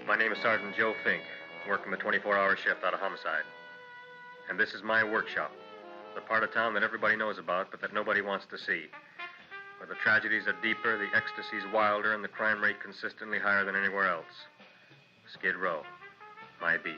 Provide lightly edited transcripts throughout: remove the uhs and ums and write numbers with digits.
My name is Sergeant Joe Fink, working the 24-hour shift out of homicide. And this is my workshop, the part of town that everybody knows about, but that nobody wants to see. Where the tragedies are deeper, the ecstasy's wilder, and the crime rate consistently higher than anywhere else. Skid Row, my beat.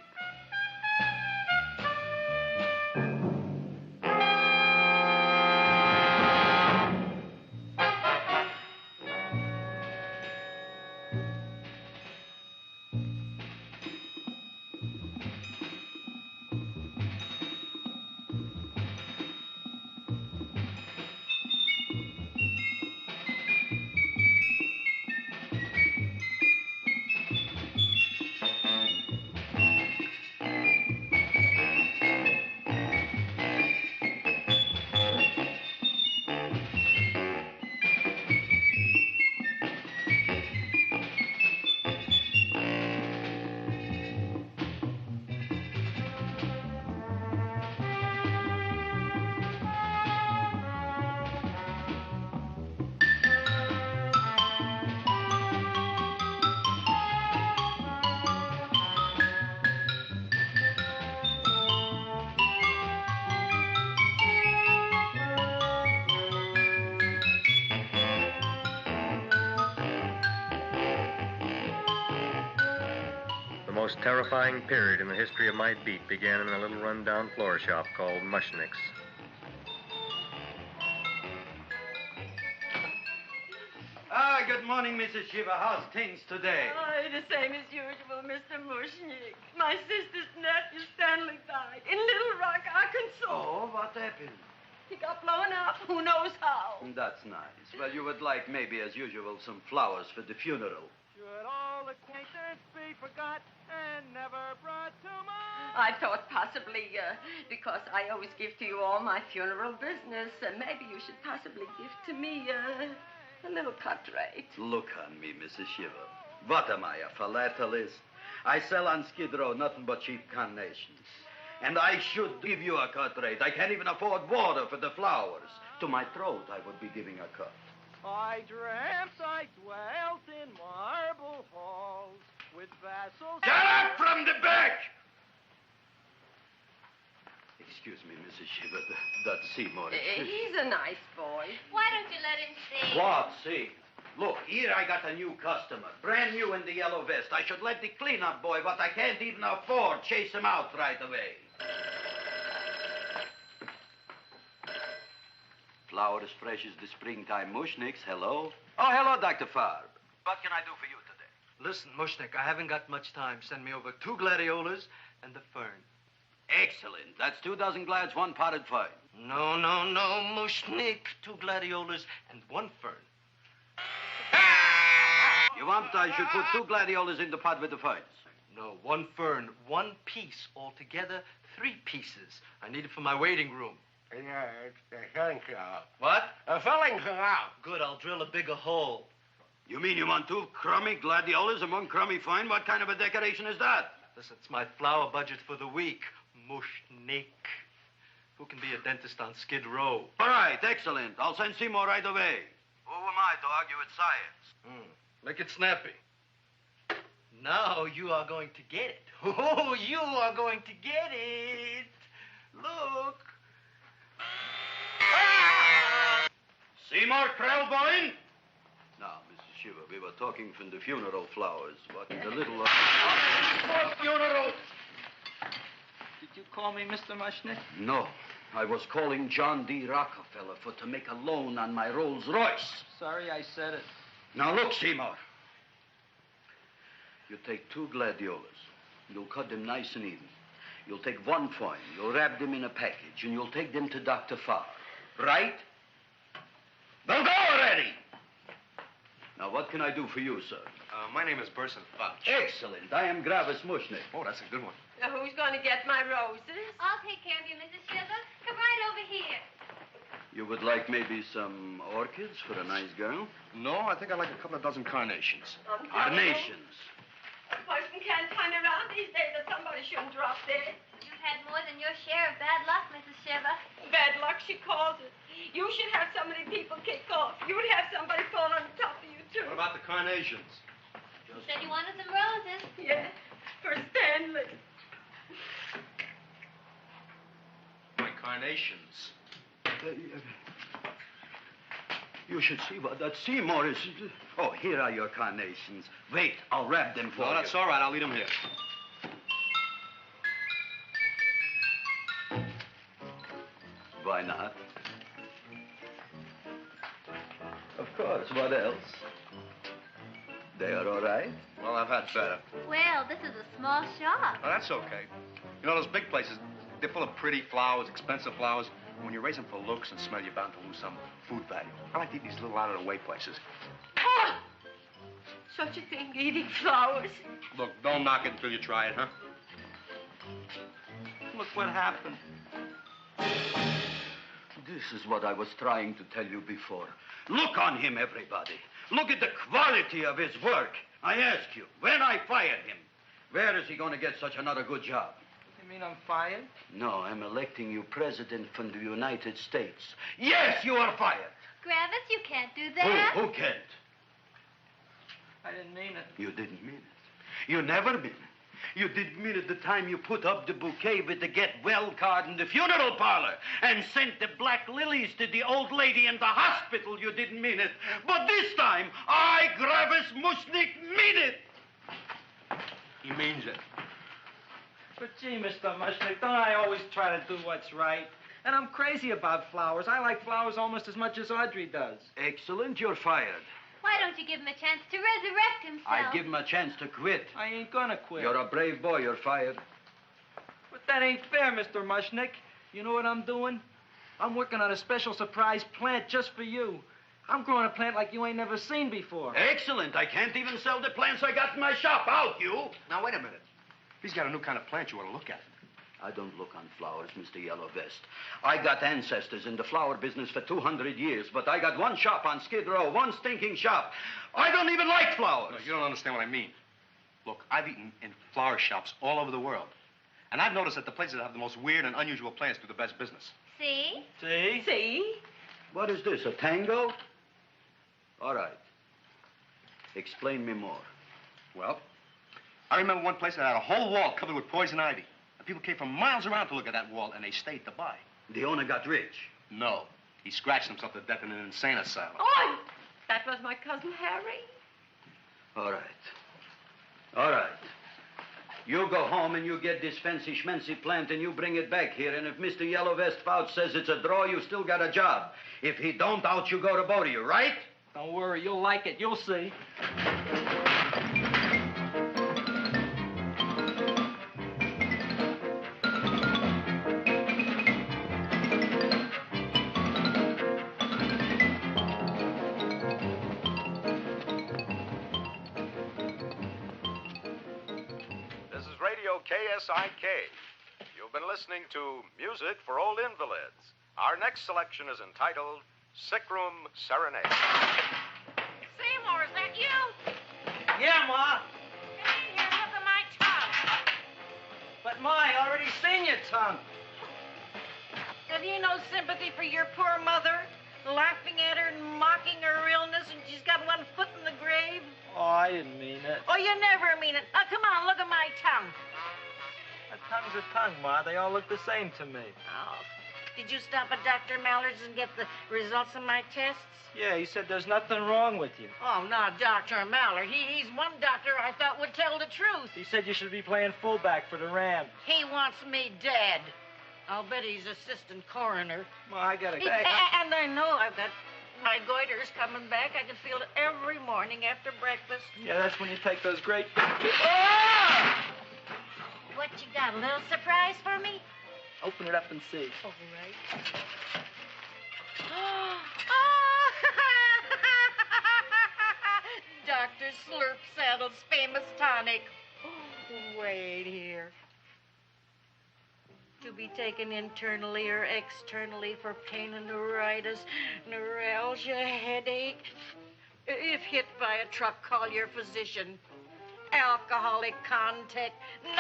The most terrifying period in the history of my beat began in a little run-down floor shop called Mushnick's. Good morning, Mrs. Shiva. How's things today? Oh, the same as usual, Mr. Mushnick. My sister's nephew, Stanley, died in Little Rock, Arkansas. Oh, what happened? He got blown up. Who knows how? That's nice. Well, you would like, maybe as usual, some flowers for the funeral. Should all acquaintance be forgot and never brought to mind? I thought possibly, because I always give to you all my funeral business, maybe you should possibly give to me, a little cut rate. Look on me, Mrs. Shiva. What am I, a philatelist? I sell on Skid Row nothing but cheap carnations. And I should give you a cut rate. I can't even afford water for the flowers. To my throat, I would be giving a cut. I dreamt I dwelt in marble halls with vassals... Get up from the back! Excuse me, Mrs. Shiva, that's Seymour. He's a nice boy. Why don't you let him see? What, see? Look, here I got a new customer, brand new in the yellow vest. I should let the cleanup boy, but I can't even afford, chase him out right away. Flower as fresh as the springtime Mushnicks. Hello? Oh, hello, Dr. Farb. What can I do for you today? Listen, Mushnick, I haven't got much time. Send me over 2 gladiolas and the fern. Excellent. That's 2 dozen glads, 1 potted fern. No, Mushnick. 2 gladiolas and 1 fern. You want I should put 2 gladiolas in the pot with the ferns? No, 1 fern, 1 piece. Altogether, 3 pieces. I need it for my waiting room. Yeah, it's the filling canal. What? A filling canal. Good, I'll drill a bigger hole. You mean you want 2 crummy gladiolas and 1 crummy fern? What kind of a decoration is that? Listen, it's my flower budget for the week. Mushnick. Who can be a dentist on Skid Row? All right, excellent. I'll send Seymour right away. Who am I to argue with science? Make it snappy. Now you are going to get it. Oh, you are going to get it. Look. Seymour Krellboyne? Now, Mrs. Shiva, we were talking from the funeral flowers. What in the little... For funeral! Did you call me Mr. Mushnick? No. I was calling John D. Rockefeller to make a loan on my Rolls Royce. Sorry I said it. Now, look, Seymour. You take 2 gladiolas. You'll cut them nice and even. You'll take 1 fern. You'll wrap them in a package, and you'll take them to Dr. Farr. Right? Well, go already! Now, what can I do for you, sir? My name is Burson Fudge. Excellent. I am Gravis Mushnick. Oh, that's a good one. Who's going to get my roses? I'll take care of you, Mrs. Shiva. Come right over here. You would like maybe some orchids for a nice girl? No, I think I'd like a couple of dozen carnations. Carnations. A person can't turn around these days that somebody shouldn't drop dead. You've had more than your share of bad luck, Mrs. Shiva. Bad luck, she calls it. You should have so many people kick off. You would have somebody fall on top of you, too. What about the carnations? You said you wanted some roses. Yes, for Stanley. My carnations. You should see what that Seymour is. Oh, here are your carnations. Wait, I'll wrap them for you. No, that's all right. I'll leave them here. Why not? Of course, what else? They are all right? Well, I've had better. Well, this is a small shop. Oh, that's okay. You know, those big places, they're full of pretty flowers, expensive flowers. When you raise them for looks and smell, you're bound to lose some food value. I like to eat these little out-of-the-way places. Oh! Such a thing, eating flowers. Look, don't knock it until you try it, huh? Look what happened. This is what I was trying to tell you before. Look on him, everybody. Look at the quality of his work. I ask you, when I fired him, where is he going to get such another good job? You mean I'm fired? No, I'm electing you president from the United States. Yes, you are fired. Gravis, you can't do that. Who can't? I didn't mean it. You didn't mean it. You never mean it. You didn't mean it the time you put up the bouquet with the get well card in the funeral parlor and sent the black lilies to the old lady in the hospital. You didn't mean it. But this time, I, Gravis Mushnik, mean it. He means it. But gee, Mr. Mushnick, don't I always try to do what's right? And I'm crazy about flowers. I like flowers almost as much as Audrey does. Excellent, you're fired. Why don't you give him a chance to resurrect himself? I give him a chance to quit. I ain't gonna quit. You're a brave boy, you're fired. But that ain't fair, Mr. Mushnick. You know what I'm doing? I'm working on a special surprise plant just for you. I'm growing a plant like you ain't never seen before. Excellent. I can't even sell the plants I got in my shop. Out, you. Now, wait a minute. He's got a new kind of plant you want to look at. I don't look on flowers, Mr. Yellow Vest. I got ancestors in the flower business for 200 years, but I got one shop on Skid Row, one stinking shop. I don't even like flowers. No, you don't understand what I mean. Look, I've eaten in flower shops all over the world. And I've noticed that the places that have the most weird and unusual plants do the best business. See? See? See? What is this, a tango? All right. Explain me more. Well, I remember one place that had a whole wall covered with poison ivy. And people came from miles around to look at that wall, and they stayed to buy. The owner got rich. No. He scratched himself to death in an insane asylum. Oh, that was my cousin Harry. All right. All right. You go home and you get this fancy schmancy plant and you bring it back here. And if Mr. Yellow Vest Fouch says it's a draw, you still got a job. If he don't, out you go to both of you, right? Don't worry, you'll like it. You'll see. KSIK. You've been listening to Music for Old Invalids. Our next selection is entitled Sick Room Serenade. Seymour, is that you? Yeah, Ma. Come in here and look at my tongue. But, Ma, I already seen your tongue. Have you no sympathy for your poor mother? Laughing at her and mocking her illness, and she's got one foot in the grave? Oh, I didn't mean it. Oh, you never mean it. Now, come on, look at my tongue. A tongue's a tongue, Ma. They all look the same to me. Oh. Did you stop at Dr. Mallard's and get the results of my tests? Yeah, he said there's nothing wrong with you. Oh, not Dr. Mallard. He's one doctor I thought would tell the truth. He said you should be playing fullback for the Rams. He wants me dead. I'll bet he's assistant coroner. Ma, I gotta go. And I know I've got my goiter's coming back. I can feel it every morning after breakfast. Yeah, that's when you take those great... What you got, a little surprise for me? Open it up and see. All right. Dr. Slurp Saddle's famous tonic. Wait here. To be taken internally or externally for pain and neuritis, neuralgia, headache. If hit by a truck, call your physician. Alcoholic contact, 98%.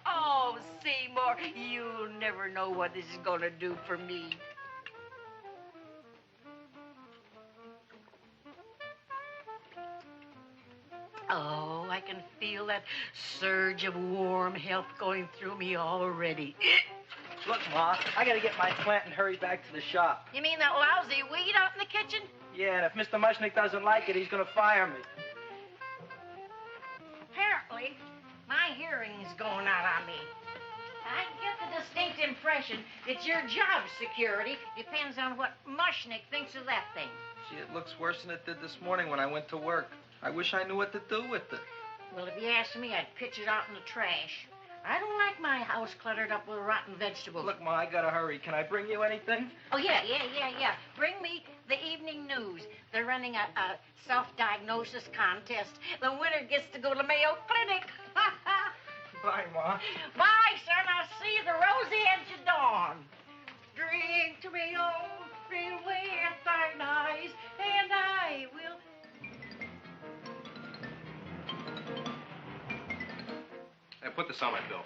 Oh, Seymour, you'll never know what this is going to do for me. Oh, I can feel that surge of warm health going through me already. Look, Ma, I gotta get my plant and hurry back to the shop. You mean that lousy weed out in the kitchen? Yeah, and if Mr. Mushnick doesn't like it, he's gonna fire me. Apparently, my hearing's going out on me. I get the distinct impression that your job security depends on what Mushnick thinks of that thing. Gee, it looks worse than it did this morning when I went to work. I wish I knew what to do with it. Well, if you ask me, I'd pitch it out in the trash. I don't like my house cluttered up with rotten vegetables. Look, Ma, I gotta hurry. Can I bring you anything? Oh, yeah. Bring me the evening news. They're running a self-diagnosis contest. The winner gets to go to Mayo Clinic. Bye, Ma. Bye, son. I'll see you the rosy edge of dawn. Drink to me, oh, free with thine eyes, and I will... Hey, put this on my bill.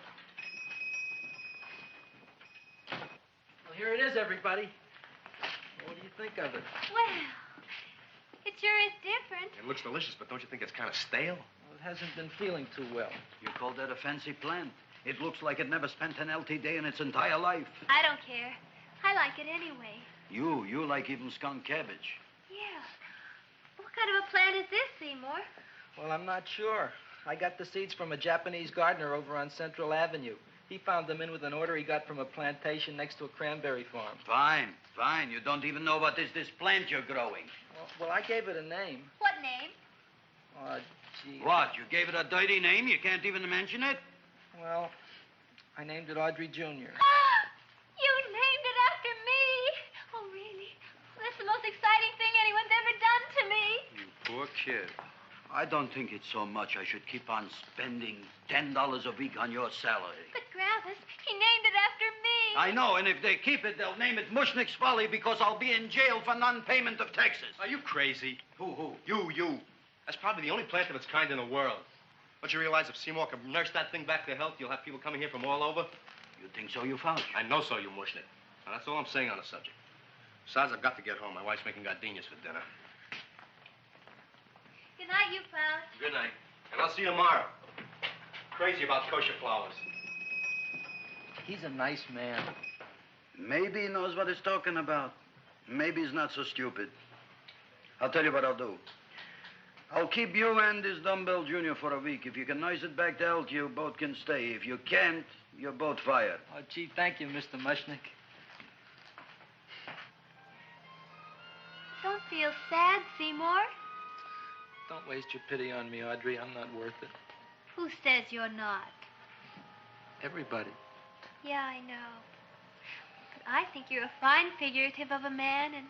Well, here it is, everybody. What do you think of it? Well, it sure is different. It looks delicious, but don't you think it's kind of stale? Well, it hasn't been feeling too well. You call that a fancy plant? It looks like it never spent an LT day in its entire life. I don't care. I like it anyway. You like even skunk cabbage. Yeah. What kind of a plant is this, Seymour? Well, I'm not sure. I got the seeds from a Japanese gardener over on Central Avenue. He found them in with an order he got from a plantation next to a cranberry farm. Fine. You don't even know what is this plant you're growing. Well, I gave it a name. What name? Oh, gee. What, you gave it a dirty name? You can't even mention it? Well, I named it Audrey Jr. You named it after me. Oh, really? That's the most exciting thing anyone's ever done to me. You poor kid. I don't think it's so much I should keep on spending $10 a week on your salary. But, Gravis, he named it after me. I know, and if they keep it, they'll name it Mushnick's Folly because I'll be in jail for non-payment of taxes. Are you crazy? Who? You. That's probably the only plant of its kind in the world. Don't you realize if Seymour can nurse that thing back to health, you'll have people coming here from all over? You think so, you found? I know so, you Mushnick. Now, that's all I'm saying on the subject. Besides, I've got to get home. My wife's making gardenias for dinner. Good night, you pal. Good night. And I'll see you tomorrow. Crazy about kosher flowers. He's a nice man. Maybe he knows what he's talking about. Maybe he's not so stupid. I'll tell you what I'll do. I'll keep you and this dumbbell junior for a week. If you can nurse it back to health, you both can stay. If you can't, you're both fired. Oh, gee, thank you, Mr. Mushnick. Don't feel sad, Seymour. Don't waste your pity on me, Audrey. I'm not worth it. Who says you're not? Everybody. Yeah, I know. But I think you're a fine figurative of a man, and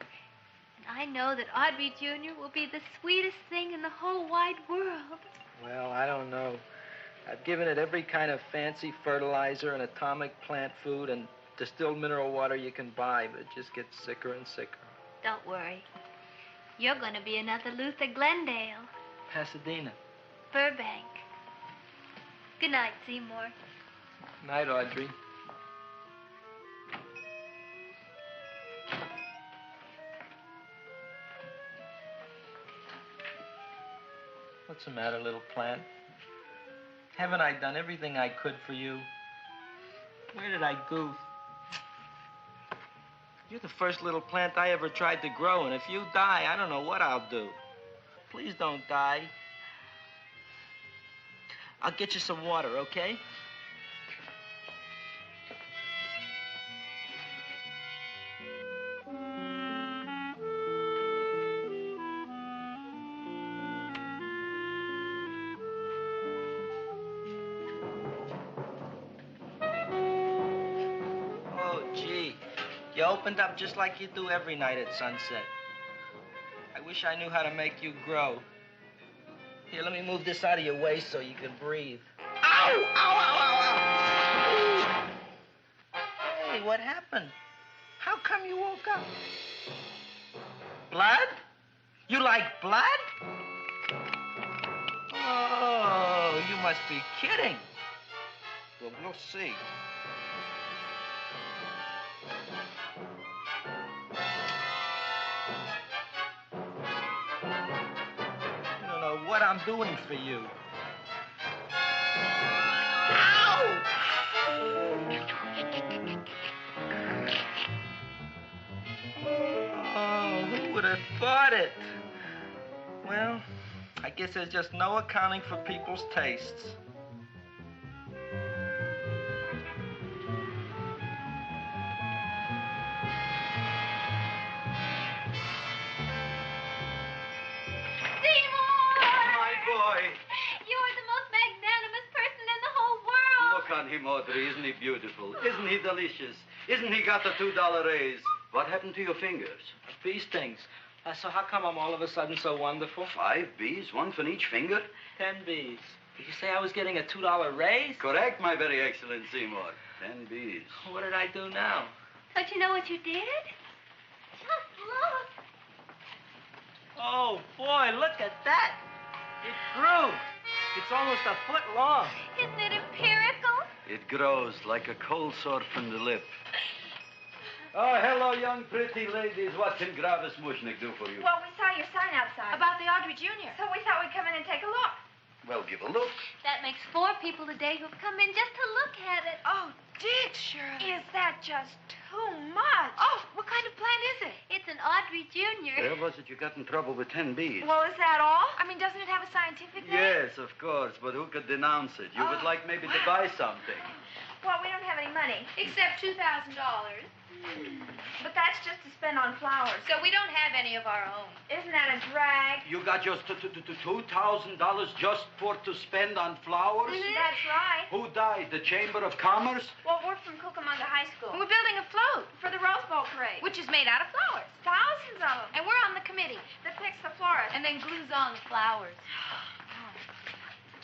I know that Audrey Jr. will be the sweetest thing in the whole wide world. Well, I don't know. I've given it every kind of fancy fertilizer and atomic plant food and distilled mineral water you can buy, but it just gets sicker and sicker. Don't worry. You're going to be another Luther Glendale. Pasadena. Burbank. Good night, Seymour. Night, Audrey. What's the matter, little plant? Haven't I done everything I could for you? Where did I goof? You're the first little plant I ever tried to grow, and if you die, I don't know what I'll do. Please don't die. I'll get you some water, okay? You opened up just like you do every night at sunset. I wish I knew how to make you grow. Here, let me move this out of your way so you can breathe. Ow! Ow, ow, ow, ow! Hey, what happened? How come you woke up? Blood? You like blood? Oh, you must be kidding. Well, we'll see. what I'm doing for you. Oh, who would have thought it? Well, I guess there's just no accounting for people's tastes. Look on him, Audrey. Isn't he beautiful? Isn't he delicious? Isn't he got the $2 raise? What happened to your fingers? Bee stings. So how come I'm all of a sudden so wonderful? 5 bees, one for each finger? 10 bees. Did you say I was getting a $2 raise? Correct, my very excellent Seymour. 10 bees. What did I do now? Don't you know what you did? Just look. Oh, boy, look at that. It grew. It's almost a foot long. Isn't it empirical? It grows like a cold sore from the lip. Oh, hello, young pretty ladies. What can Gravis Mushnick do for you? Well, we saw your sign outside. About the Audrey Jr. So we thought we'd come in and take a look. Well, give a look. That makes 4 people today who've come in just to look at it. Oh, Dick, Shirley. Is that just too much? Oh, what kind of plant is it? It's an Audrey Jr. Where was it you got in trouble with 10 bees? Well, is that all? I mean, doesn't it have a scientific name? Yes, of course, but who could denounce it? You would like maybe to buy something. Well, we don't have any money. Except $2,000. But that's just to spend on flowers. So we don't have any of our own. Isn't that a drag? You got just $2,000 just to spend on flowers? That's right. Who died? The Chamber of Commerce? Well, we're from Cucamonga High School. We're building a float, For the Rose Bowl parade. which is made out of flowers. Thousands of them. And we're on the committee. That picks the florist. And then glues on the flowers.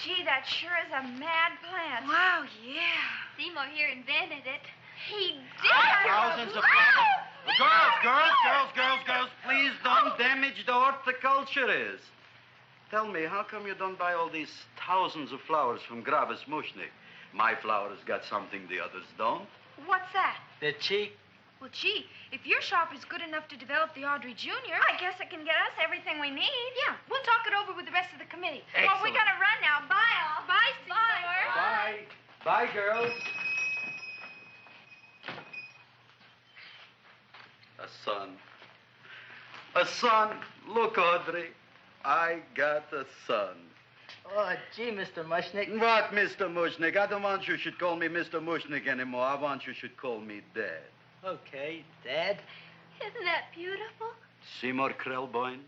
Gee, that sure is a mad plant. Wow, yeah. Seymour here invented it. He did. Thousands of flowers. Girls, please don't damage the horticulturist. Tell me, how come you don't buy all these thousands of flowers from Gravis Mushnick? My flowers got something the others don't. What's that? They're cheap. Well, gee, if your shop is good enough to develop the Audrey Jr. I guess it can get us everything we need. Yeah, we'll talk it over with the rest of the committee. Well, we gotta run now. Bye, all. Bye, Seymour. Bye. Bye, girls. A son. A son. Look, Audrey. I got a son. Oh, gee, Mr. Mushnick. What, Mr. Mushnick? I don't want you should call me Mr. Mushnick anymore. I want you should call me Dad. Okay, Dad. Isn't that beautiful? Seymour Krelboyne,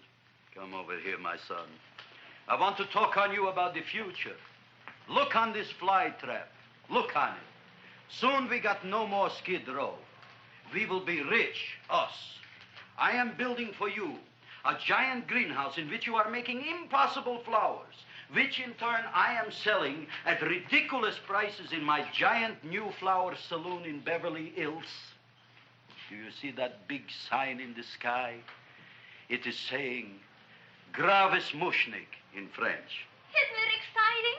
come over here, my son. I want to talk on you about the future. Look on this fly trap. Look on it. Soon we got no more Skid Row. We will be rich, us. I am building for you a giant greenhouse in which you are making impossible flowers, which in turn I am selling at ridiculous prices in my giant new flower saloon in Beverly Hills. Do you see that big sign in the sky? It is saying Gravis Mushnick in French. Isn't it exciting?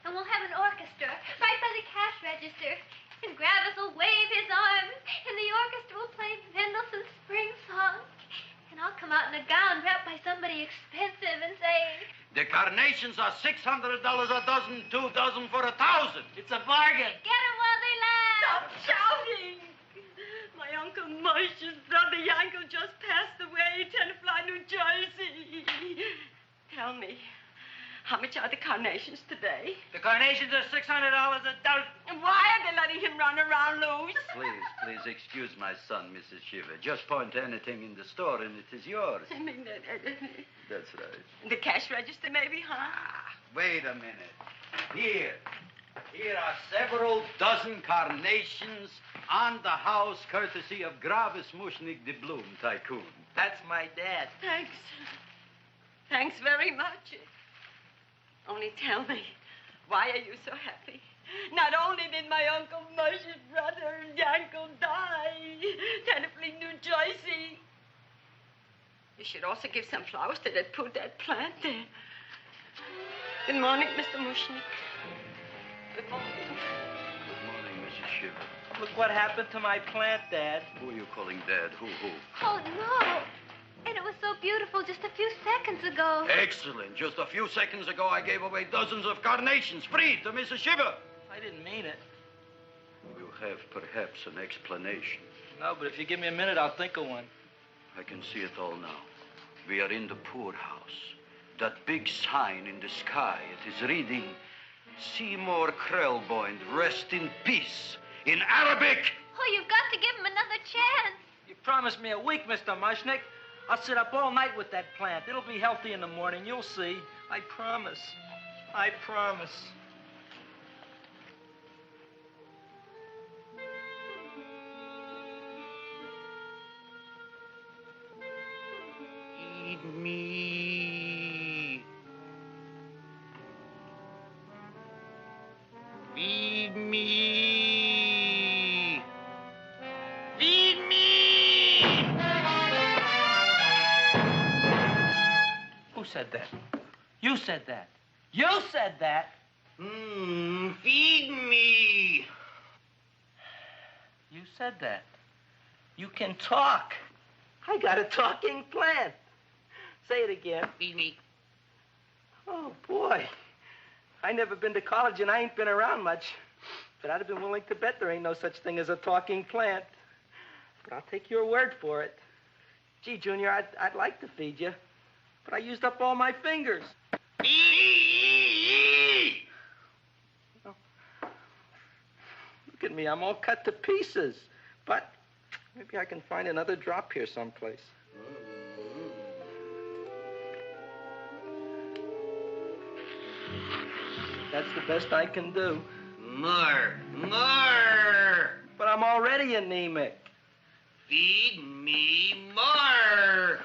And we'll have an orchestra right by the cash register. And Gravis will wave his arms, and the orchestra will play Mendelssohn's Spring Song. And I'll come out in a gown wrapped by somebody expensive and say, The carnations are $600 a dozen, 2 dozen for $1,000. It's a bargain. get 'em while they last. Stop shouting. My Uncle Moshe's brother Yankel just passed away, Tenafly, New Jersey. Tell me, how much are the carnations today? The carnations are $600 a dozen. And why are they letting him run around loose? Please excuse my son, Mrs. Shiver. Just point to anything in the store and it is yours. I mean, That's right. the cash register maybe, huh? Wait a minute. Here are several dozen carnations on the house courtesy of Gravis Mushnick, the Bloom Tycoon. That's my dad. Thanks. Thanks very much. Only tell me, why are you so happy? Not only did my Uncle Moshe's brother Yankel die, Tenafly, New Jersey, you should also give some flowers to that poor dead plant there. Good morning, Mr. Mushnick. Good morning. Good morning, Mrs. Shiver. Look what happened to my plant, Dad. Who are you calling Dad? Who? Oh, no. And it was so beautiful just a few seconds ago. Excellent. Just a few seconds ago, I gave away dozens of carnations free to Mrs. Shiver. I didn't mean it. You have perhaps an explanation. No, but if you give me a minute, I'll think of one. I can see it all now. We are in the poorhouse. That big sign in the sky, it is reading, Seymour Krelboyne, rest in peace, in Arabic. Oh, you've got to give him another chance. You promised me a week, Mr. Mushnick. I'll sit up all night with that plant. It'll be healthy in the morning. You'll see. I promise. I promise. Feed me. Feed me. Feed me. Who said that? You said that. You said that. Feed me. You said that. You can talk. I got a talking plant. Say it again. Feed me. Oh, boy. I never been to college and I ain't been around much. But I'd have been willing to bet there ain't no such thing as a talking plant. But I'll take your word for it. Gee, Junior, I'd like to feed you. But I used up all my fingers. Look at me, I'm all cut to pieces. But maybe I can find another drop here someplace. That's the best I can do. More. But I'm already anemic. Feed me more.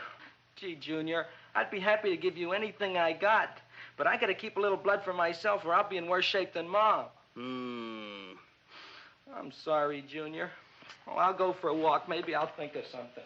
Gee, Junior, I'd be happy to give you anything I got. But I gotta keep a little blood for myself or I'll be in worse shape than Mom. I'm sorry, Junior. Well, I'll go for a walk. Maybe I'll think of something.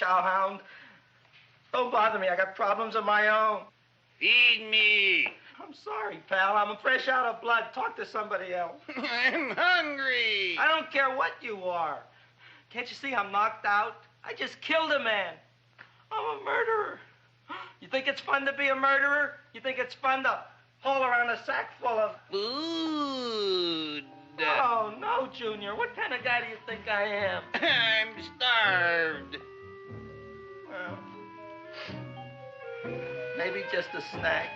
cowhound. Don't bother me. I got problems of my own. Feed me. I'm sorry, pal. I'm fresh out of blood. Talk to somebody else. I'm hungry. I don't care what you are. Can't you see I'm knocked out? I just killed a man. I'm a murderer. You think it's fun to be a murderer? You think it's fun to haul around a sack full of... Food. Oh, no, Junior. What kind of guy do you think I am? I'm starved. Well, maybe just a snack.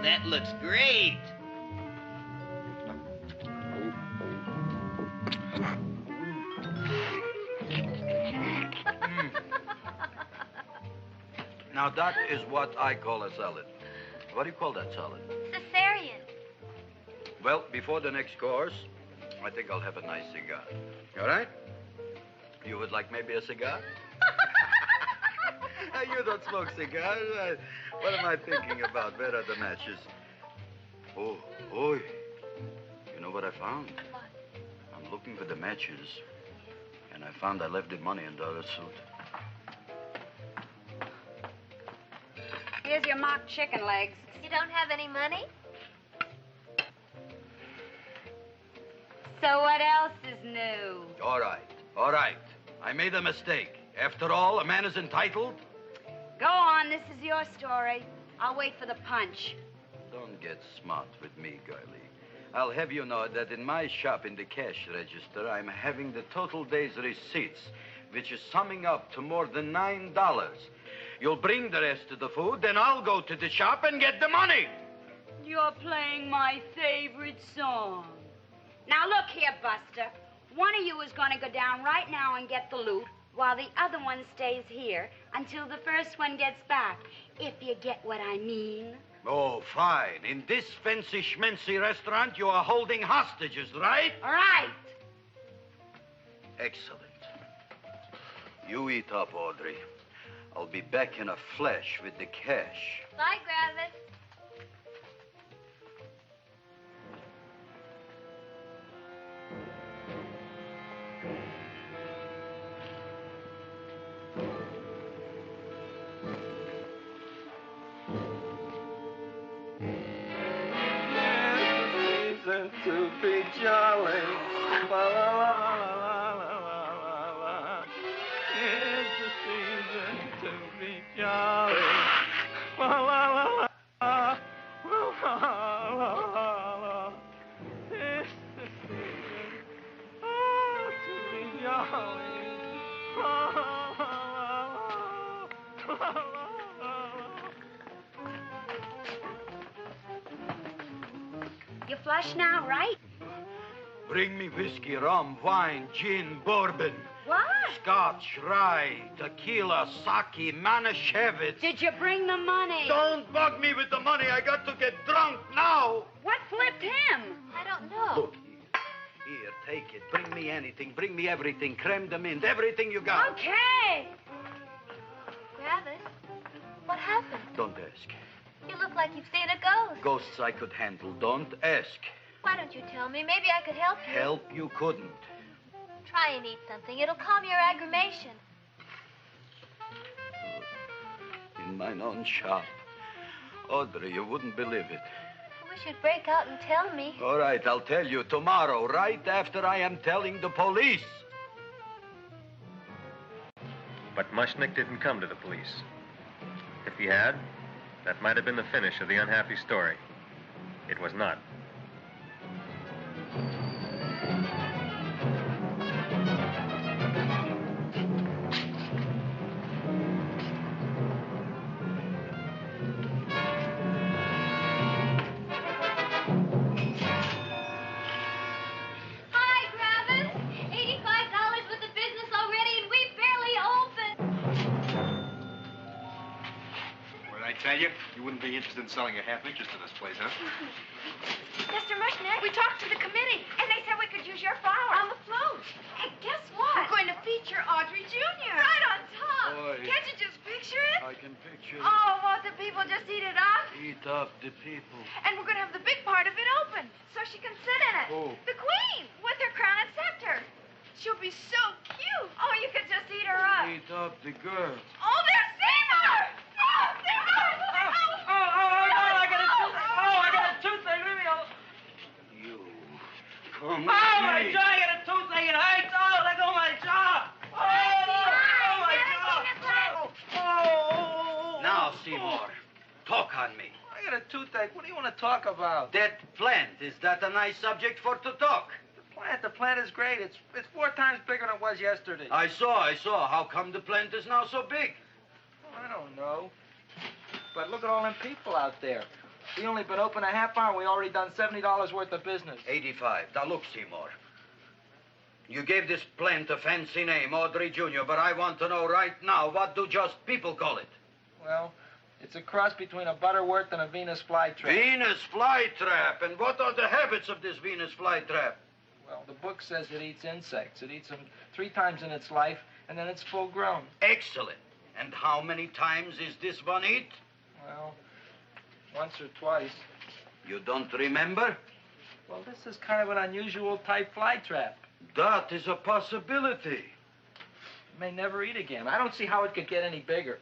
That looks great. Now, that is what I call a salad. What do you call that salad? Caesarean. Well, before the next course, I think I'll have a nice cigar. All right? You would like maybe a cigar? You don't smoke cigars. What am I thinking about? Where are the matches? Oh, you know what I found? What? I'm looking for the matches, and I found I left the money in the other suit. Here's your mock chicken legs. You don't have any money? So what else is new? All right. I made a mistake. After all, a man is entitled. Go on, this is your story. I'll wait for the punch. Don't get smart with me, girlie. I'll have you know that in my shop in the cash register, I'm having the total day's receipts, which is summing up to more than $9. You'll bring the rest of the food, then I'll go to the shop and get the money. You're playing my favorite song. Now look here, Buster. One of you is going to go down right now and get the loot, while the other one stays here until the first one gets back, if you get what I mean. Oh, fine. In this fancy schmancy restaurant, you are holding hostages, right? All right. Excellent. You eat up, Audrey. I'll be back in a flash with the cash. Bye, Griffith. To be jolly. La, la, la, la, la, la, la. It's the season to be jolly. La, la, la, la, la, la, la, la. It's the season to be jolly. La, la, la, la, la, la. You flush now, right? Bring me whiskey, rum, wine, gin, bourbon. What? Scotch, rye, tequila, sake, Manischewitz. Did you bring the money? Don't bug me with the money. I got to get drunk now. What flipped him? I don't know. Look, here, take it. Bring me anything. Bring me everything. Creme de mint. Everything you got. Okay. Griffith, what happened? Don't ask. You look like you've seen a ghost. Ghosts I could handle. Don't ask. Why don't you tell me? Maybe I could help you. Help you couldn't. Try and eat something. It'll calm your aggravation. In mine own shop. Audrey, you wouldn't believe it. I wish you'd break out and tell me. All right, I'll tell you tomorrow, right after I am telling the police. But Mushnick didn't come to the police. If he had, that might have been the finish of the unhappy story. It was not. Hi, Griffith. $85 worth of business already, and we barely opened. What did I tell you? You You wouldn't be interested in selling a half interest in this place, huh? Mr. Mushnick, we talked to the committee, and they said we could use your flower. On the float. Hey, guess what? We're going to feature Audrey Jr. Right on top. Boy. Can't you just picture it? I can picture it. Oh, won't the people just eat it up? Eat up the people. And we're going to have the big part of it open, so she can sit in it. Who? The queen, with her crown and scepter. She'll be so cute. Oh, you could just eat her up. Eat up the girl. Oh, there's Seymour! Oh, Seymour! I got a toothache. Leave me alone. You. Come Oh, my jaw! I got a toothache. It hurts. Oh, let go of my jaw. Oh, my jaw. Oh. Now, Seymour, talk on me. I got a toothache. What do you want to talk about? That plant, is that a nice subject for to talk? The plant is great. It's 4 times bigger than it was yesterday. I saw. How come the plant is now so big? I don't know. But look at all them people out there. We only been open a half hour, and we already done $70 worth of business. 85. Now, look, Seymour. You gave this plant a fancy name, Audrey Jr., but I want to know right now, what do just people call it? Well, it's a cross between a Butterworth and a Venus flytrap. Venus flytrap. And what are the habits of this Venus flytrap? Well, the book says it eats insects. It eats them 3 times in its life, and then it's full grown. Excellent. And how many times is this one eat? Well, once or twice. You don't remember? Well, this is kind of an unusual type flytrap. That is a possibility. It may never eat again. I don't see how it could get any bigger.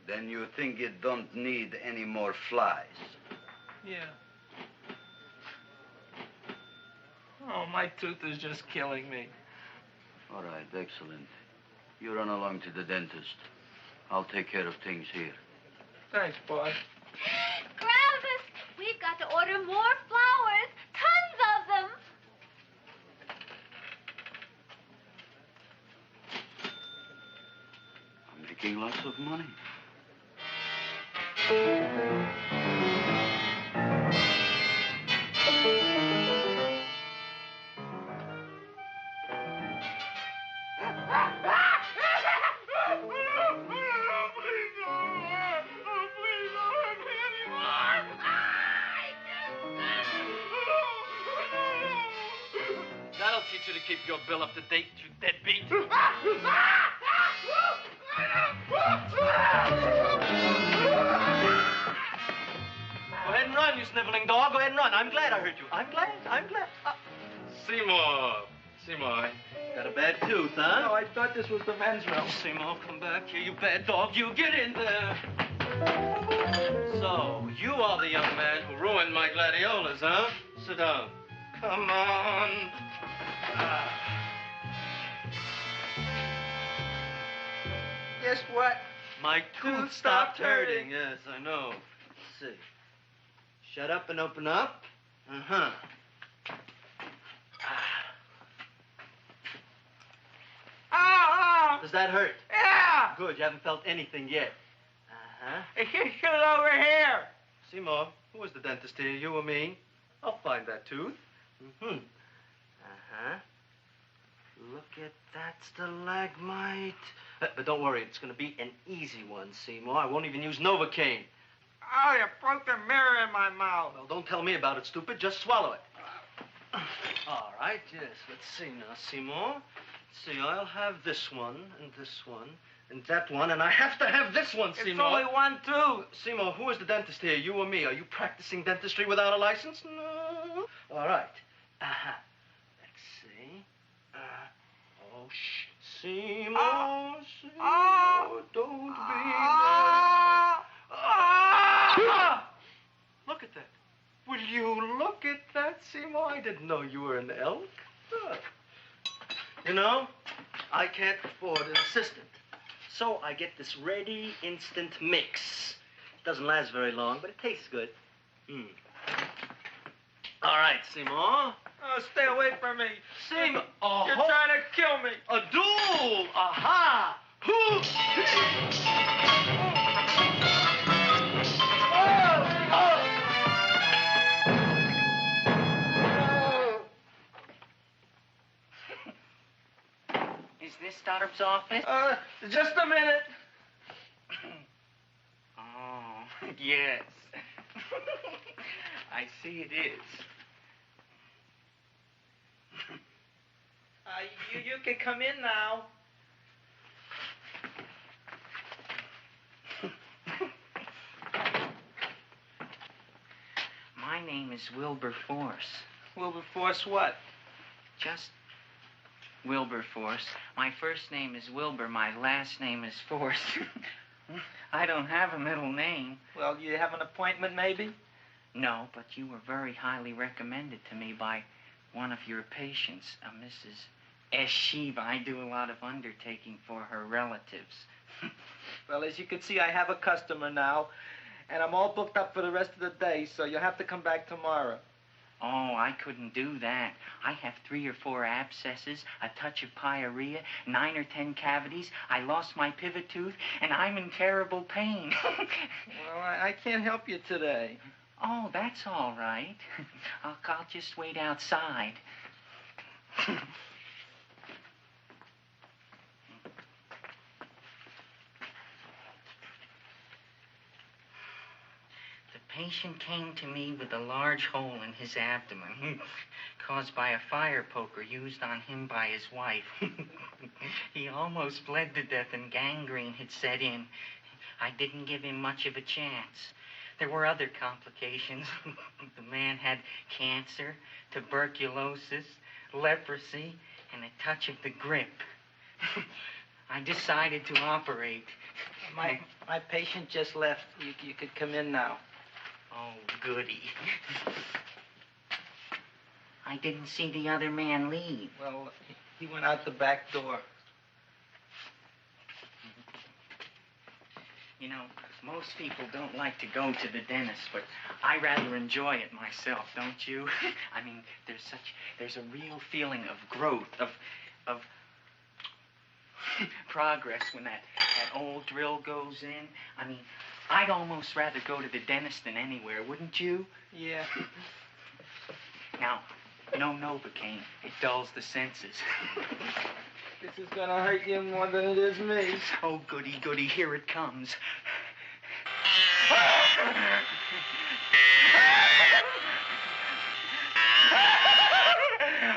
Then you think it don't need any more flies? Yeah. Oh, my tooth is just killing me. All right, excellent. You run along to the dentist. I'll take care of things here. Thanks, boy. Gravis, we've got to order more flowers. Tons of them. I'm making lots of money. That'll teach you to keep your bill up to date, you deadbeat. Go ahead and run, you sniveling dog. Go ahead and run. I'm glad I hurt you. I'm glad. Seymour, got a bad tooth, huh? No, I thought this was the men's room. Seymour, come back here, you bad dog. You get in there. So, you are the young man who ruined my gladiolas, huh? Sit down. Come on. Guess what? My tooth stopped hurting. Yes, I know. Let's see. Shut up and open up. Uh-huh. Oh! Does that hurt? Yeah! Good, you haven't felt anything yet. Uh-huh. Get it over here. Seymour, who was the dentist here, you or me? I'll find that tooth. Mm-hmm. Uh-huh. Look at that stalagmite. But don't worry, it's going to be an easy one, Seymour. I won't even use Novocaine. Oh, you broke the mirror in my mouth. Well, don't tell me about it, stupid. Just swallow it. All right, yes. Let's see now, Seymour. Let's see, I'll have this one, and that one, and I have to have this one, Seymour. It's only one tooth. Seymour, who is the dentist here, you or me? Are you practicing dentistry without a license? No. All right. Uh-huh. Let's see. Oh, shh. Seymour, Seymour, don't be there. Look at that. Will you look at that, Seymour? I didn't know you were an elk. You know, I can't afford an assistant. So I get this ready instant mix. It doesn't last very long, but it tastes good. All right, Seymour. Oh, stay away from me. Seymour. You're trying to kill me. A duel. Aha. Is this Stoddard's office? Just a minute. Oh. Yes. I see it is. You can come in now. My name is Wilberforce. Wilberforce what? Just Wilberforce. My first name is Wilbur. My last name is Force. I don't have a middle name. Well, you have an appointment, maybe? No, but you were very highly recommended to me by one of your patients, Mrs. S. Shiva. I do a lot of undertaking for her relatives. Well, as you can see, I have a customer now, and I'm all booked up for the rest of the day, so you'll have to come back tomorrow. Oh, I couldn't do that. I have 3 or 4 abscesses, a touch of pyorrhea, 9 or 10 cavities. I lost my pivot tooth, and I'm in terrible pain. Well, I can't help you today. Oh, that's all right. I'll just wait outside. The patient came to me with a large hole in his abdomen, caused by a fire poker used on him by his wife. He almost bled to death and gangrene had set in. I didn't give him much of a chance. There were other complications. The man had cancer, tuberculosis, leprosy, and a touch of the grip. I decided to operate. My patient just left. You could come in now. Oh, goody. I didn't see the other man leave. Well, he went out the back door. You know, most people don't like to go to the dentist, but I rather enjoy it myself, don't you? I mean, there's a real feeling of growth, of progress when that old drill goes in. I mean, I'd almost rather go to the dentist than anywhere, wouldn't you? Yeah. Now, no Novocaine. It dulls the senses. This is gonna hurt you more than it is me. Oh, goody, goody, here it comes.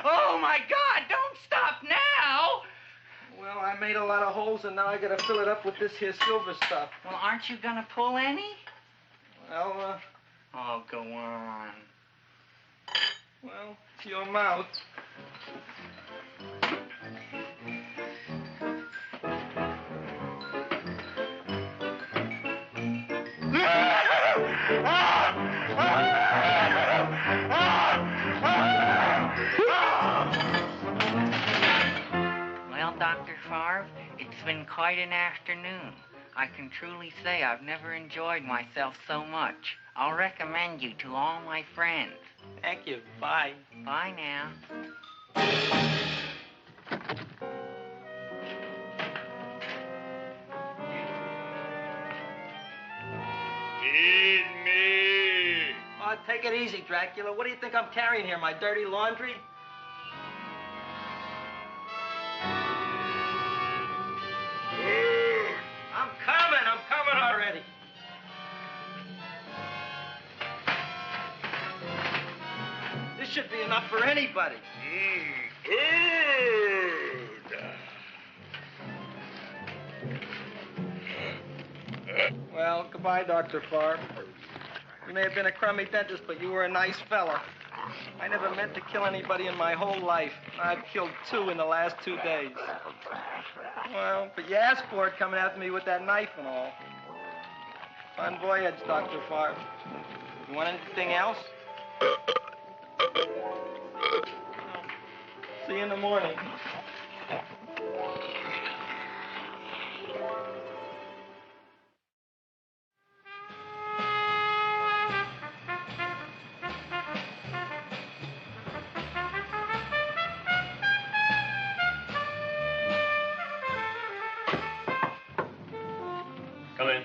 Oh, my God, don't stop now! Well, I made a lot of holes, and now I gotta fill it up with this here silver stuff. Well, aren't you gonna pull any? Well, Oh, go on. Well, it's your mouth. Well, Dr. Favre, it's been quite an afternoon. I can truly say I've never enjoyed myself so much. I'll recommend you to all my friends. Thank you. Bye. Bye now. Feed me. Oh, take it easy, Dracula. What do you think I'm carrying here, my dirty laundry? I'm coming already. This should be enough for anybody. Well, goodbye, Dr. Favre. You may have been a crummy dentist, but you were a nice fella. I never meant to kill anybody in my whole life. I've killed 2 in the last 2 days. Well, but you asked for it coming after me with that knife and all. Bon voyage, Dr. Favre. You want anything else? See you in the morning. Come in.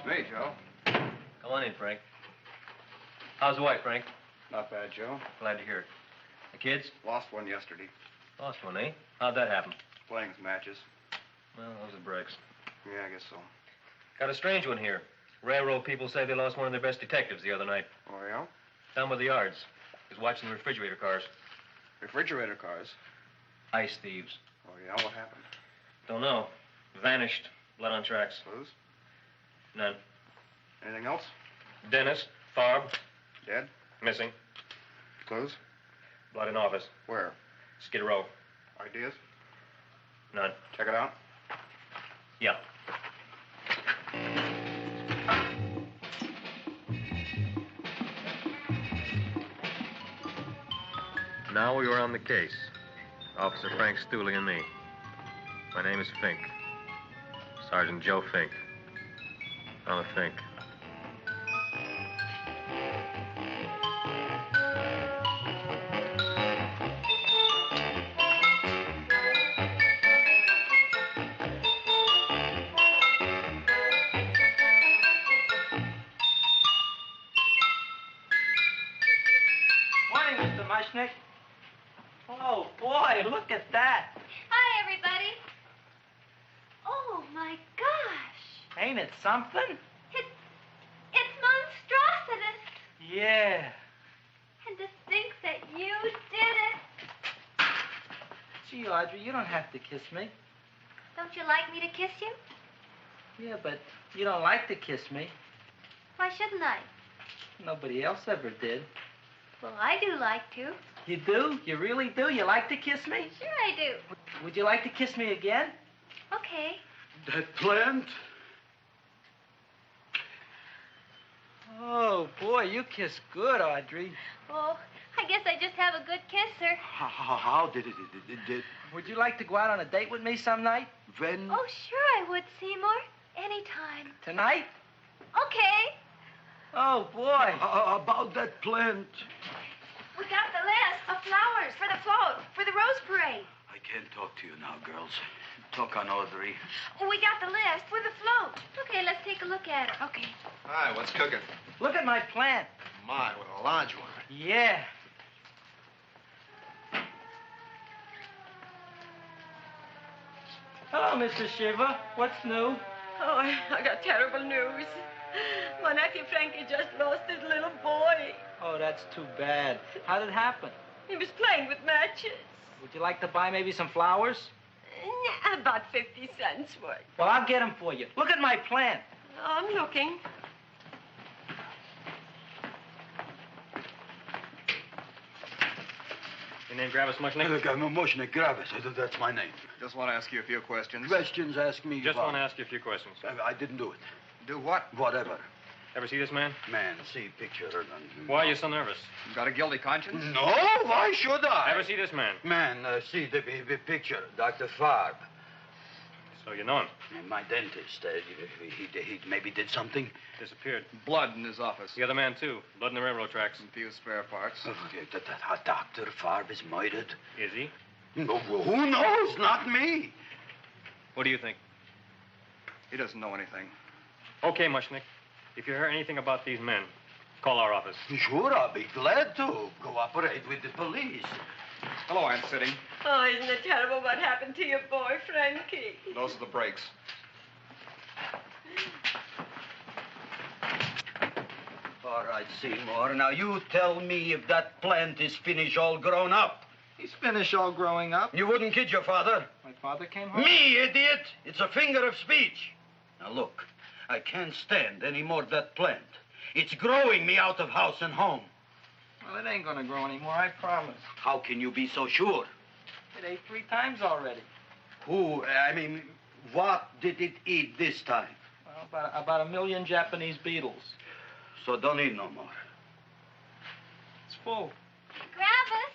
Hey, Joe. Come on in, Frank. How's the wife, Frank? Not bad, Joe. Glad to hear it. The kids? Lost one yesterday. Lost one, eh? How'd that happen? Playing matches. Well, those are breaks. Yeah, I guess so. Got a strange one here. Railroad people say they lost one of their best detectives the other night. Oh, yeah? Down by the yards. He was watching the refrigerator cars. Refrigerator cars? Ice thieves. Oh, yeah? What happened? Don't know. Vanished. Blood on tracks. Clues? None. Anything else? Dennis. Farb. Dead? Missing. Clues? Blood in office. Where? Skid Row. Ideas? None. Check it out. Yeah. Now we were on the case. Officer Frank Stooley and me. My name is Fink. Sergeant Joe Fink. I'm a Fink. Morning, Mr. Mushnick. Oh, boy, look at that. Hi, everybody. Oh, my gosh. Ain't it something? It's monstrositous. Yeah. And to think that you did it. Gee, Audrey, you don't have to kiss me. Don't you like me to kiss you? Yeah, but you don't like to kiss me. Why shouldn't I? Nobody else ever did. Well, I do like to. You do? You really do? You like to kiss me? Sure I do. Would you like to kiss me again? Okay. That plant? Oh, boy, you kiss good, Audrey. Oh, I guess I just have a good kisser. How did it? Would you like to go out on a date with me some night? When? Oh, sure I would, Seymour. Anytime. Tonight? Okay. Oh, boy. About that plant. We got the list of flowers for the float, for the Rose Parade. I can't talk to you now, girls. Talk on Audrey. We got the list for the float. Okay, let's take a look at it. Okay. Hi, what's cooking? Look at my plant. My, what a large one. Yeah. Hello, Mr. Shiver. What's new? Oh, I got terrible news. My nephew Frankie just lost his little boy. Oh, that's too bad. How did it happen? He was playing with matches. Would you like to buy maybe some flowers? About 50 cents worth. Well, I'll get them for you. Look at my plant. I'm looking. Your name Gravis Mushnick? Look, I'm a Mushnick Gravis. That's my name. Just want to ask you a few questions. Questions, ask me. Just about- want to ask you a few questions. I didn't do it. Do what? Whatever. Ever see this man? Man, see picture. Why are you so nervous? You got a guilty conscience? No, why should I? Ever see this man? Man, see the picture. Dr. Farb. So you know him. My dentist. He maybe did something. Disappeared. Blood in his office. The other man, too. Blood in the railroad tracks. And a few spare parts. Dr. Farb is murdered. Is he? No, who knows? Not me. What do you think? He doesn't know anything. Okay, Mushnick. If you hear anything about these men, call our office. Sure, I'll be glad to cooperate with the police. Hello, Aunt City. Oh, isn't it terrible what happened to your boy, Frankie? Those are the brakes. All right, Seymour. Now, you tell me if that plant is finished all grown up. He's finished all growing up. You wouldn't kid your father? My father came home. Me, idiot! It's a finger of speech. Now, look, I can't stand any more of that plant. It's growing me out of house and home. Well, it ain't gonna grow anymore, I promise. How can you be so sure? It ate 3 times already. What did it eat this time? Well, about 1 million Japanese beetles. So don't eat no more. It's full. Gravis!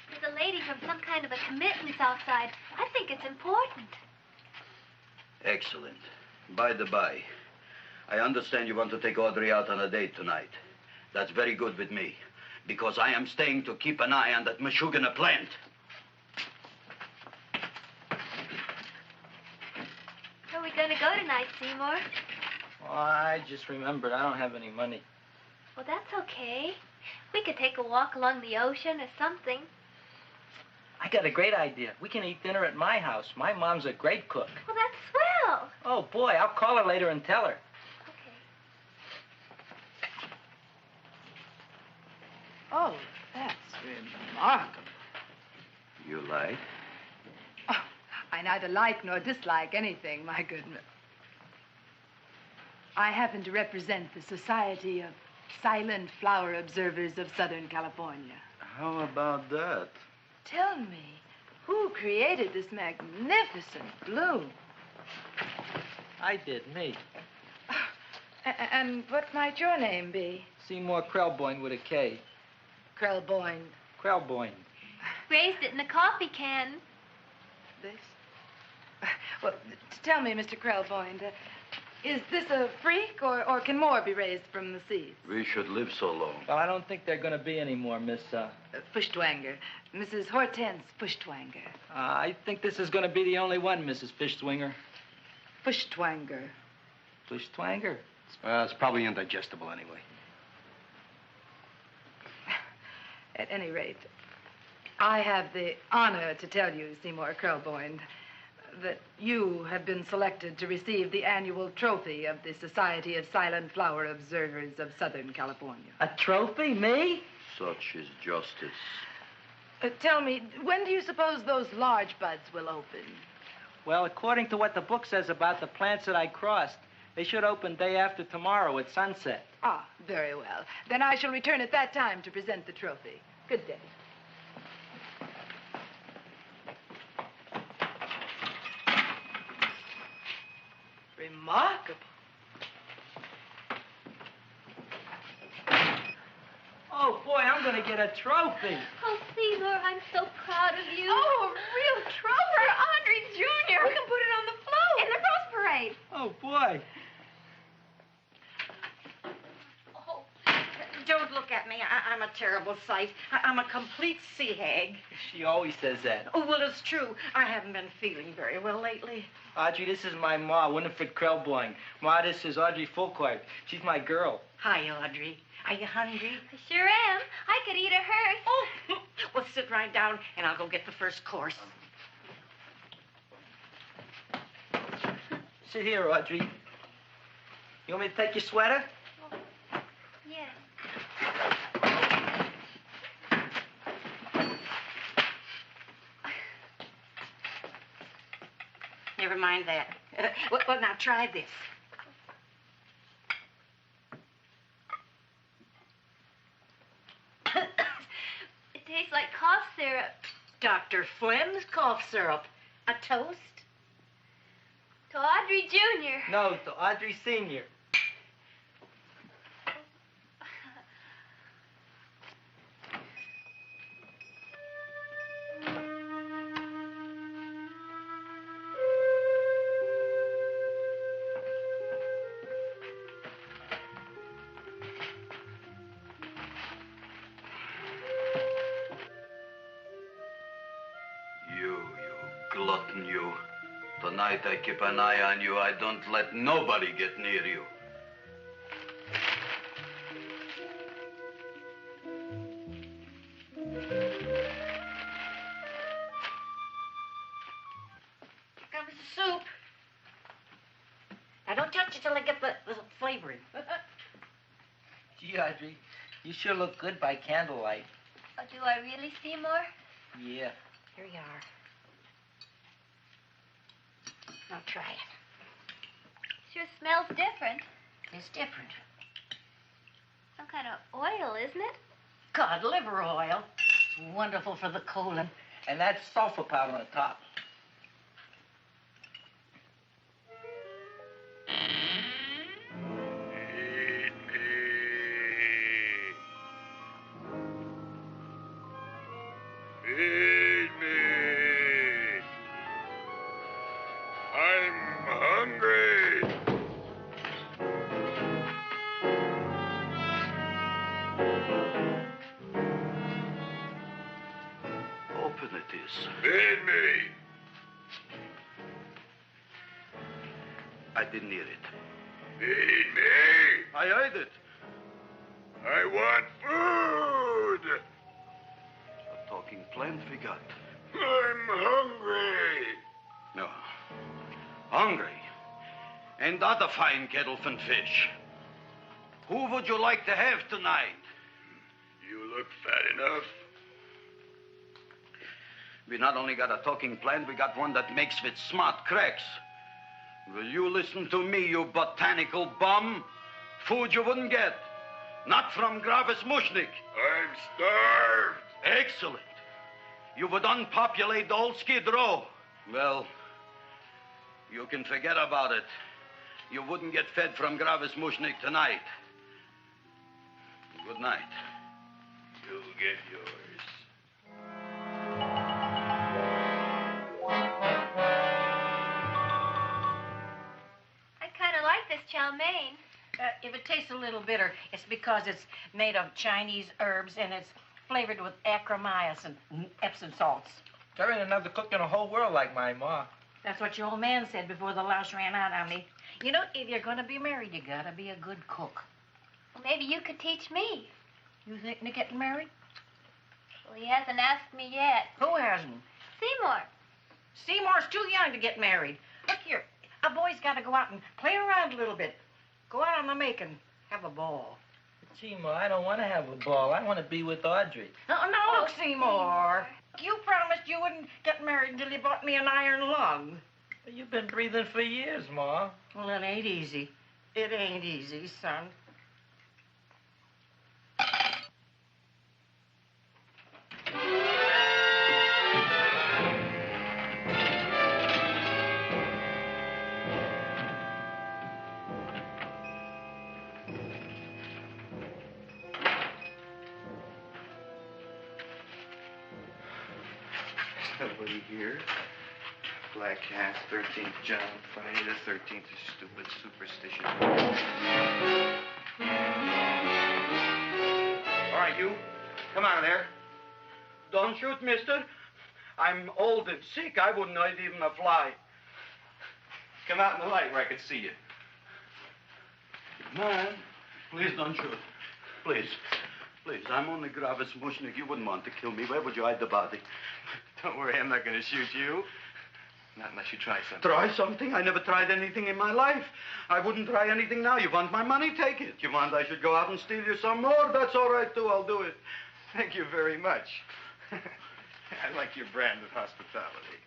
There's a lady from some kind of a committance outside. I think it's important. Excellent. By the by, I understand you want to take Audrey out on a date tonight. That's very good with me, because I am staying to keep an eye on that Meshuggah plant. Where are we going to go tonight, Seymour? Well, I just remembered I don't have any money. Well, that's okay. We could take a walk along the ocean or something. I got a great idea. We can eat dinner at my house. My mom's a great cook. Well, that's swell. Oh, boy, I'll call her later and tell her. Oh, that's remarkable. You like? Oh, I neither like nor dislike anything, my goodness. I happen to represent the Society of Silent Flower Observers of Southern California. How about that? Tell me, who created this magnificent bloom? I did, me. And what might your name be? Seymour Krelboyne with a K. Krelboyne. Krelboyne. Raised it in a coffee can. This? Well, tell me, Mr. Krelboyne, is this a freak, or can more be raised from the seeds? We should live so long. Well, I don't think they're going to be any more, Miss, Fuschtwanger. Mrs. Hortense Fuschtwanger. I think this is going to be the only one, Mrs. Fishswinger. Fuschtwanger. Fuschtwanger? It's probably indigestible anyway. At any rate, I have the honor to tell you, Seymour Krelboyne, that you have been selected to receive the annual trophy of the Society of Silent Flower Observers of Southern California. A trophy? Me? Such is justice. Tell me, when do you suppose those large buds will open? Well, according to what the book says about the plants that I crossed, they should open day after tomorrow at sunset. Ah, very well. Then I shall return at that time to present the trophy. Good day. Remarkable. Oh, boy, I'm going to get a trophy. Oh, Seymour, I'm so proud of you. Oh, a real trophy for Audrey Jr. We can put it on the float. In the Rose Parade. Oh, boy. Don't look at me. I'm a terrible sight. I'm a complete sea hag. She always says that. Oh, well, it's true. I haven't been feeling very well lately. Audrey, this is my ma, Winifred Krelboyne. Ma, this is Audrey Fulcourt. She's my girl. Hi, Audrey. Are you hungry? I sure am. I could eat a hearse. Oh, well, sit right down, and I'll go get the first course. Sit here, Audrey. You want me to take your sweater? Yes. Never mind that. Well, now try this. It tastes like cough syrup. Dr. Flynn's cough syrup. A toast? To Audrey Jr. No, to Audrey Sr. Glutton, you. Tonight I keep an eye on you. I don't let nobody get near you. Here comes the soup. Now, don't touch it till I get the flavoring. Gee, Audrey, you sure look good by candlelight. Oh, do I really, Seymour? Yeah. Here you are. Now try it. Sure smells different. It's different. Some kind of oil, isn't it? Cod liver oil. It's wonderful for the colon. And that's sulfur powder on the top. Feed me. I'm hungry. Open it is. Feed me. I didn't hear it. Feed me. I heard it. I want food. A talking plant we got. I'm hungry. No. Hungry? And other fine kettlefen fish. Who would you like to have tonight? You look fat enough. We not only got a talking plant, we got one that makes with smart cracks. Will you listen to me, you botanical bum? Food you wouldn't get. Not from Gravis Mushnik. I'm starved. Excellent. You would unpopulate the old Skid Row. Well, you can forget about it. You wouldn't get fed from Gravis Mushnik tonight. Good night. You'll get yours. I kind of like this chow mein. If it tastes a little bitter, it's because it's made of Chinese herbs and it's flavored with acromyas and Epsom salts. There ain't another cook in the whole world like my ma. That's what your old man said before the louse ran out on me. You know, if you're going to be married, you got to be a good cook. Well, maybe you could teach me. You think they're getting married? Well, he hasn't asked me yet. Who hasn't? Seymour. Seymour's too young to get married. Look here, a boy's got to go out and play around a little bit. Go out on the make and have a ball. Gee, Ma, I don't want to have a ball. I want to be with Audrey. No, look, Seymour. You promised you wouldn't get married until you bought me an iron lung. Well, you've been breathing for years, Ma. Well, it ain't easy. It ain't easy, son. Nobody here. Black Cat, 13th John, Friday the 13th is stupid superstition. All right, you. Come out of there. Don't shoot, mister. I'm old and sick. I wouldn't hurt even a fly. Come out in the light where I can see you. Man, please don't shoot. Please. Please, I'm only Gravis Mushnik. You wouldn't want to kill me. Where would you hide the body? Don't worry, I'm not going to shoot you. Not unless you try something. Try something? I never tried anything in my life. I wouldn't try anything now. You want my money? Take it. You want I should go out and steal you some more? That's all right, too. I'll do it. Thank you very much. I like your brand of hospitality.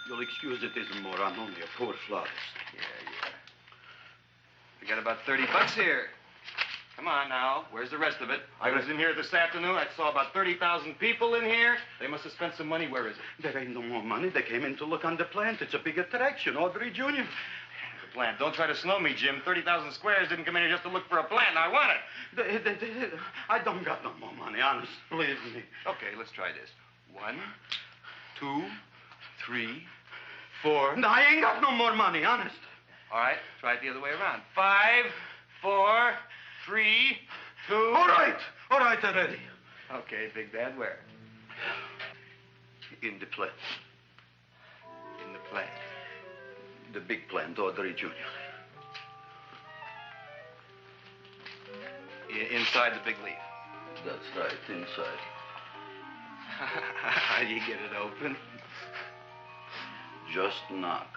You'll excuse it isn't more. I'm only a poor florist. Yeah. We got about $30 here. Come on now. Where's the rest of it? I was in here this afternoon. I saw about 30,000 people in here. They must have spent some money. Where is it? There ain't no more money. They came in to look on the plant. It's a big attraction. Audrey Jr. The plant. Don't try to slow me, Jim. 30,000 squares didn't come in here just to look for a plant. I want it. I don't got no more money, honest. Believe me. Okay, let's try this. 1, 2, 3, 4. No, I ain't got no more money, honest. All right, try it the other way around. 5, 4, 3, 2. All right already. Okay, Big Bad, where? In the plant. In the plant. The big plant, Audrey Jr. Inside the big leaf. That's right, inside. How do you get it open? Just knock.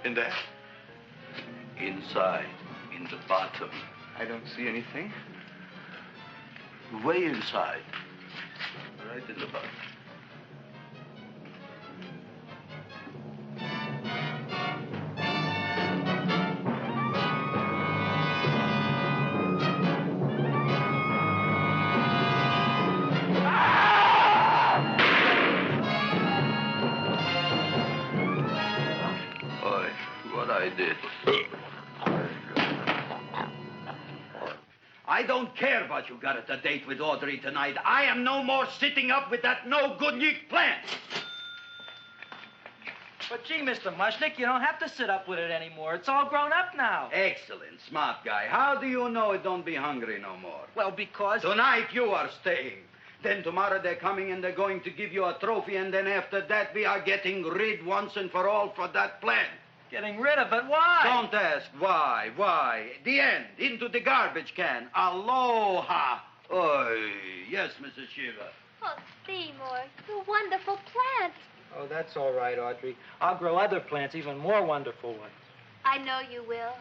In there? Inside, in the bottom. I don't see anything. Way inside. Right in the bottom. I did. I don't care what you got at the date with Audrey tonight. I am no more sitting up with that no-good Nick plant. But gee, Mr. Mushnik, you don't have to sit up with it anymore. It's all grown up now. Excellent, smart guy. How do you know it don't be hungry no more? Well, because... Tonight you are staying. Then tomorrow they're coming and they're going to give you a trophy, and then after that we are getting rid once and for all for that plant. Getting rid of it? Why? Don't ask why. Why? The end. Into the garbage can. Aloha. Oy. Yes, Mrs. Shiva. Oh, Seymour, you wonderful plant. Oh, that's all right, Audrey. I'll grow other plants, even more wonderful ones. I know you will.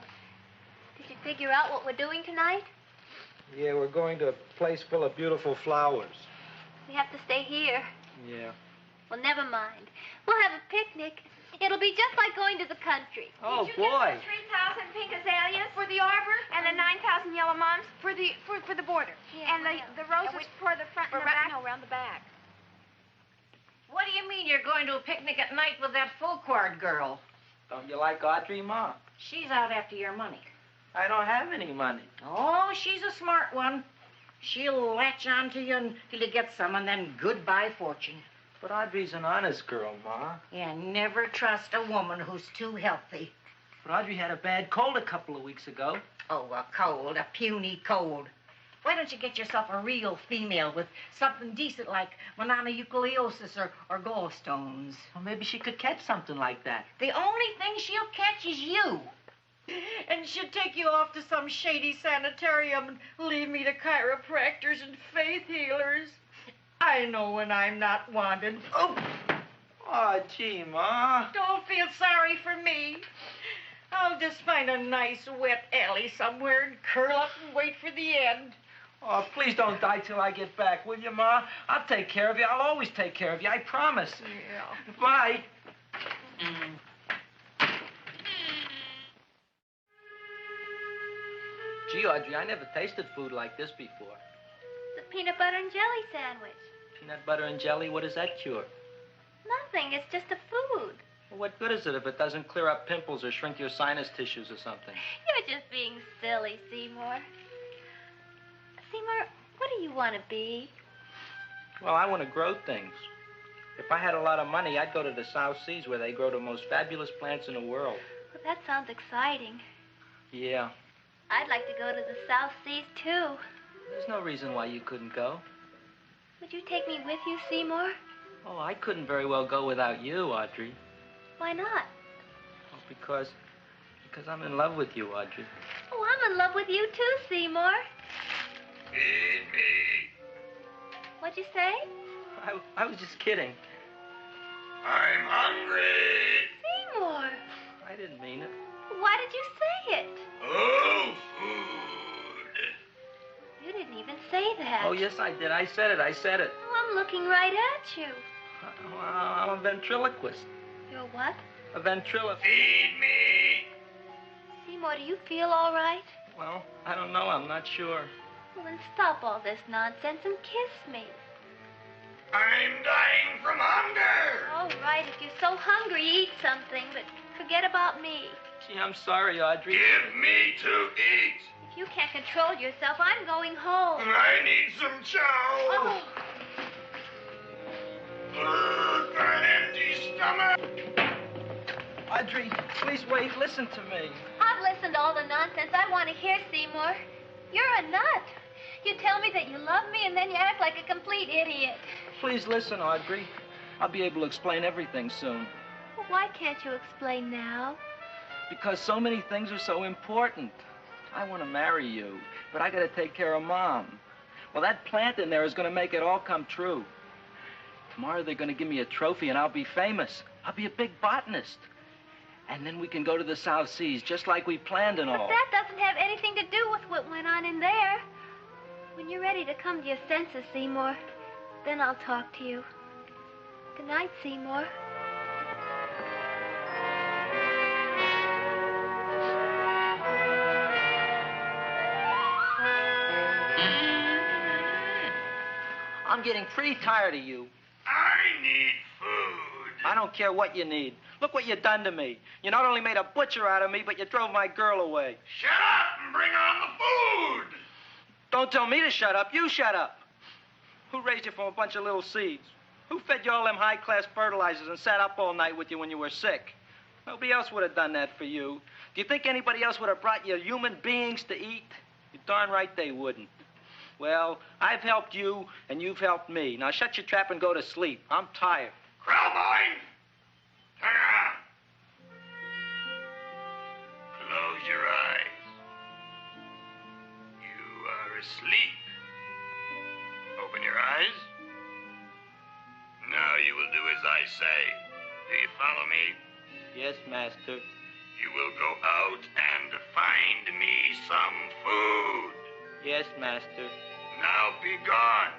Did you figure out what we're doing tonight? Yeah, we're going to a place full of beautiful flowers. We have to stay here. Yeah. Well, never mind. We'll have a picnic. It'll be just like going to the country. Oh, Did you boy. get the 3,000 pink azaleas for the arbor and the 9,000 yellow mums for the border? Yeah, and the roses for the front and the back? No, around the back. What do you mean you're going to a picnic at night with that full-cord girl? Don't you like Audrey, Ma? She's out after your money. I don't have any money. Oh, she's a smart one. She'll latch on to you until you get some, and then goodbye fortune. But Audrey's an honest girl, Ma. Yeah, never trust a woman who's too healthy. But Audrey had a bad cold a couple of weeks ago. Oh, a cold, a puny cold. Why don't you get yourself a real female with something decent like mononucleosis or gallstones? Well, maybe she could catch something like that. The only thing she'll catch is you. And she'd take you off to some shady sanitarium and leave me to chiropractors and faith healers. I know when I'm not wanted. Oh, gee, Ma. Don't feel sorry for me. I'll just find a nice wet alley somewhere and curl up and wait for the end. Oh, please don't die till I get back, will you, Ma? I'll take care of you. I'll always take care of you. I promise. Yeah. Bye. Gee, Audrey, I never tasted food like this before. The peanut butter and jelly sandwich. Peanut butter and jelly, what does that cure? Nothing. It's just a food. Well, what good is it if it doesn't clear up pimples or shrink your sinus tissues or something? You're just being silly, Seymour. Seymour, what do you want to be? Well, I want to grow things. If I had a lot of money, I'd go to the South Seas where they grow the most fabulous plants in the world. Well, that sounds exciting. Yeah. I'd like to go to the South Seas, too. There's no reason why you couldn't go. Would you take me with you, Seymour? Oh, I couldn't very well go without you, Audrey. Why not? Oh, because I'm in love with you, Audrey. Oh, I'm in love with you, too, Seymour. Feed me. What'd you say? I was just kidding. I'm hungry. Seymour. I didn't mean it. Why did you say it? Oh, food. You didn't even say that. Oh, yes, I did. I said it. Oh, I'm looking right at you. I'm a ventriloquist. You're what? A ventriloquist. Feed me. Seymour, do you feel all right? Well, I don't know. I'm not sure. Well, then stop all this nonsense and kiss me. I'm dying from hunger. All right, if you're so hungry, eat something, but forget about me. Gee, I'm sorry, Audrey. Give me to eat. If you can't control yourself, I'm going home. I need some chow. Oh. An empty stomach. Audrey, please wait. Listen to me. I've listened to all the nonsense I want to hear, Seymour. You're a nut. You tell me that you love me, and then you act like a complete idiot. Please listen, Audrey. I'll be able to explain everything soon. Well, why can't you explain now? Because so many things are so important. I want to marry you, but I got to take care of Mom. Well, that plant in there is going to make it all come true. Tomorrow they're going to give me a trophy, and I'll be famous. I'll be a big botanist. And then we can go to the South Seas, just like we planned and all. But that doesn't have anything to do with what went on in there. When you're ready to come to your senses, Seymour, then I'll talk to you. Good night, Seymour. I'm getting pretty tired of you. I need food. I don't care what you need. Look what you done to me. You not only made a butcher out of me, but you drove my girl away. Shut up and bring on the food. Don't tell me to shut up. You shut up. Who raised you from a bunch of little seeds? Who fed you all them high-class fertilizers and sat up all night with you when you were sick? Nobody else would have done that for you. Do you think anybody else would have brought you human beings to eat? You're darn right they wouldn't. Well, I've helped you, and you've helped me. Now shut your trap and go to sleep. I'm tired. Krellboy! Turn around. Close your eyes. You are asleep. Open your eyes. Now you will do as I say. Do you follow me? Yes, Master. You will go out and find me some food. Yes, Master. Now be gone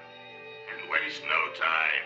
and waste no time.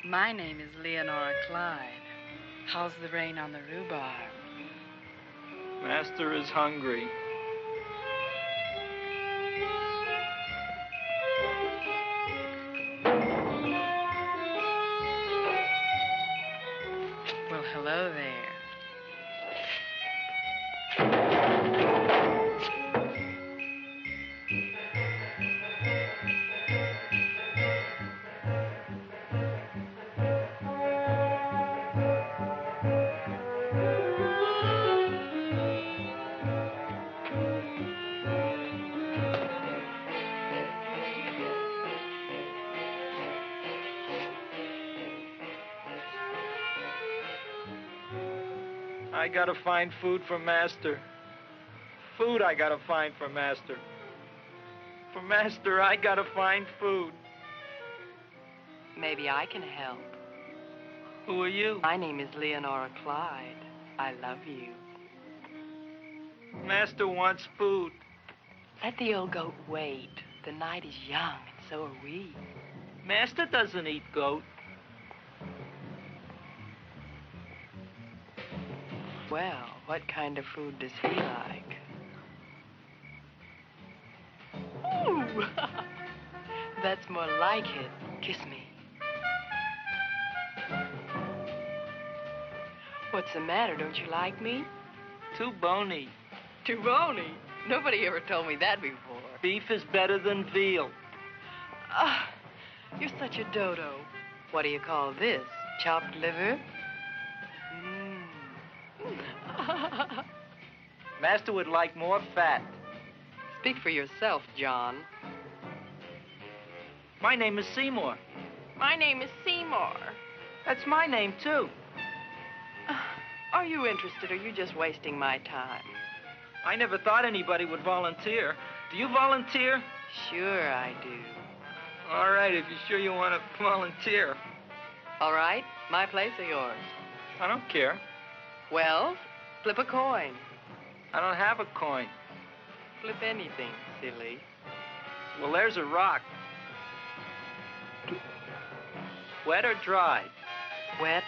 My name is Leonora Clyde. How's the rain on the rhubarb? Master is hungry. Well, hello there. I gotta find food for Master. Food I gotta find for Master. For Master, I gotta find food. Maybe I can help. Who are you? My name is Leonora Clyde. I love you. Master wants food. Let the old goat wait. The night is young, and so are we. Master doesn't eat goat. Well, what kind of food does he like? Ooh! That's more like it. Kiss me. What's the matter? Don't you like me? Too bony. Too bony? Nobody ever told me that before. Beef is better than veal. Ah, you're such a dodo. What do you call this? Chopped liver? Master would like more fat. Speak for yourself, John. My name is Seymour. My name is Seymour. That's my name, too. Are you interested, or are you just wasting my time? I never thought anybody would volunteer. Do you volunteer? Sure I do. All right, if you're sure you want to volunteer. All right, my place or yours? I don't care. Well, flip a coin. I don't have a coin. Flip anything, silly. Well, there's a rock. Wet or dry? Wet.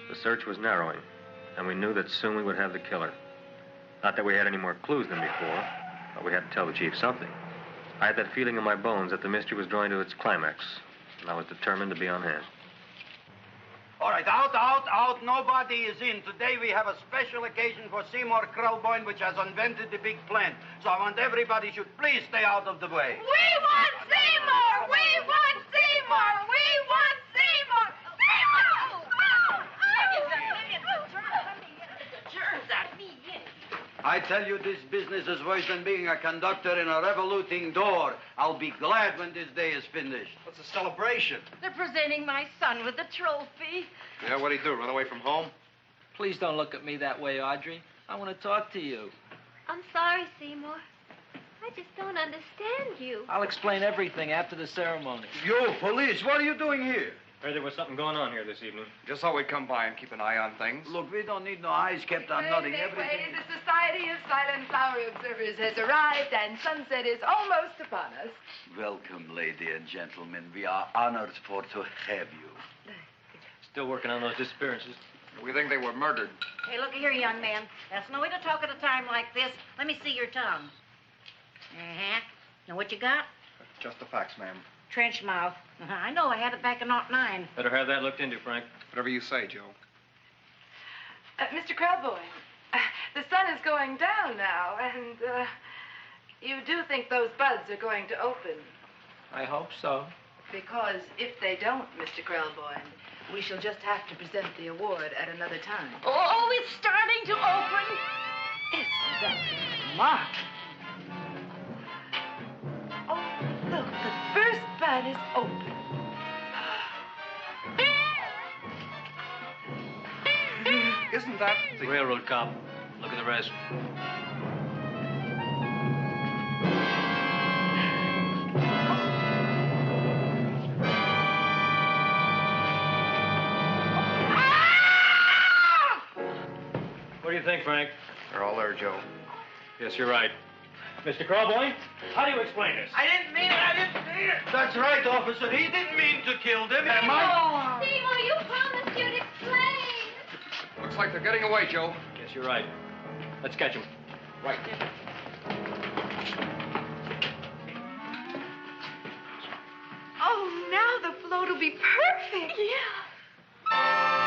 The search was narrowing, and we knew that soon we would have the killer. Not that we had any more clues than before, but we had to tell the chief something. I had that feeling in my bones that the mystery was drawing to its climax, and I was determined to be on hand. All right, out. Nobody is in. Today we have a special occasion for Seymour Krellboyne, which has invented the big plan. So I want everybody should please stay out of the way. We want Seymour! We want Seymour! We want Seymour! Seymour! Germs at me. I I tell you, this business is worse than being a conductor in a revoluting door. I'll be glad when this day is finished. What's the celebration? They're presenting my son with the trophy. Yeah, what'd he do, run away from home? Please don't look at me that way, Audrey. I want to talk to you. I'm sorry, Seymour. I just don't understand you. I'll explain everything after the ceremony. You, police, what are you doing here? Heard there was something going on here this evening. Just thought we'd come by and keep an eye on things. Look, we don't need no eyes kept on nothing. Wait, Everything. the Society of Silent Flower Observers has arrived, and sunset is almost upon us. Welcome, lady and gentlemen. We are honored for to have you. Still working on those disappearances. We think they were murdered. Hey, look here, young man. That's no way to talk at a time like this. Let me see your tongue. Uh-huh. Know what you got? Just the facts, ma'am. Trench mouth. I know. I had it back in '09. Better have that looked into, Frank. Whatever you say, Joe. Mr. Krelboy, the sun is going down now, and you do think those buds are going to open? I hope so. Because if they don't, Mr. Krelboy, we shall just have to present the award at another time. Oh, it's starting to open. Isn't that Mark? Oh, look, the first bud is open. Isn't that The railroad cop. Look at the rest. What do you think, Frank? They're all there, Joe. Yes, you're right. Mr. Krelboy, how do you explain this? I didn't mean it. That's right, officer. He didn't mean to kill them. Seymour, you promised you'd explain. Looks like they're getting away, Joe. Yes, you're right. Let's catch him. Right. Oh, now the float will be perfect. Yeah.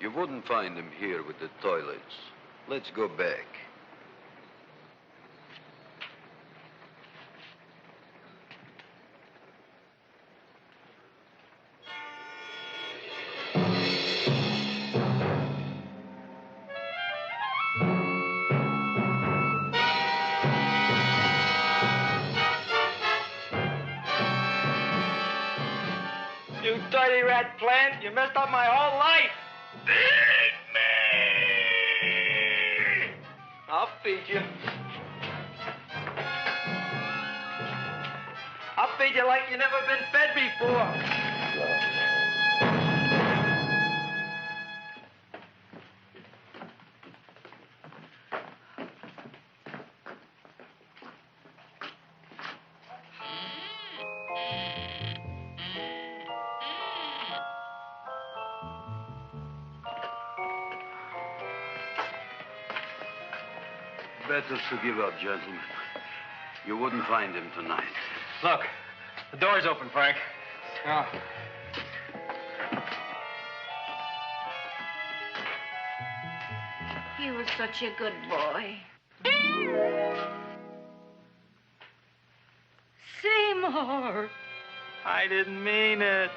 You wouldn't find him here with the toilets. Let's go back. You dirty rat plant, you messed up my whole life. Feed me! I'll feed you. I'll feed you like you never been fed before. Better to give up, gentlemen. You wouldn't find him tonight. Look, the door's open, Frank. Oh. He was such a good boy. Seymour! I didn't mean it.